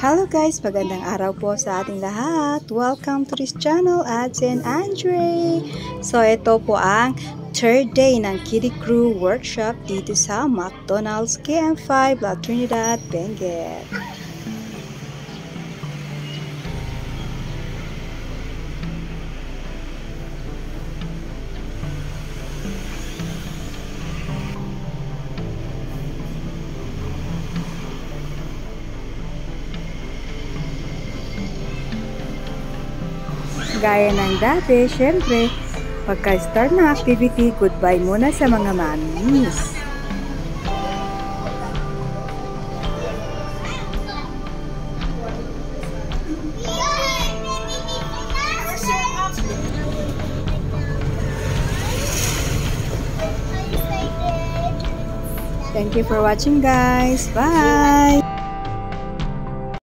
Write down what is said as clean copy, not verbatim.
Hello guys! Magandang araw po sa ating lahat. Welcome to this channel, Ads and Andre. So ito po ang third day ng Kiddie Crew Workshop dito sa McDonald's KM5 La Trinidad, Benguet. Gaya ng dati, syempre, pagka-start ng activity, goodbye muna sa mga mamis. Thank you for watching guys. Bye!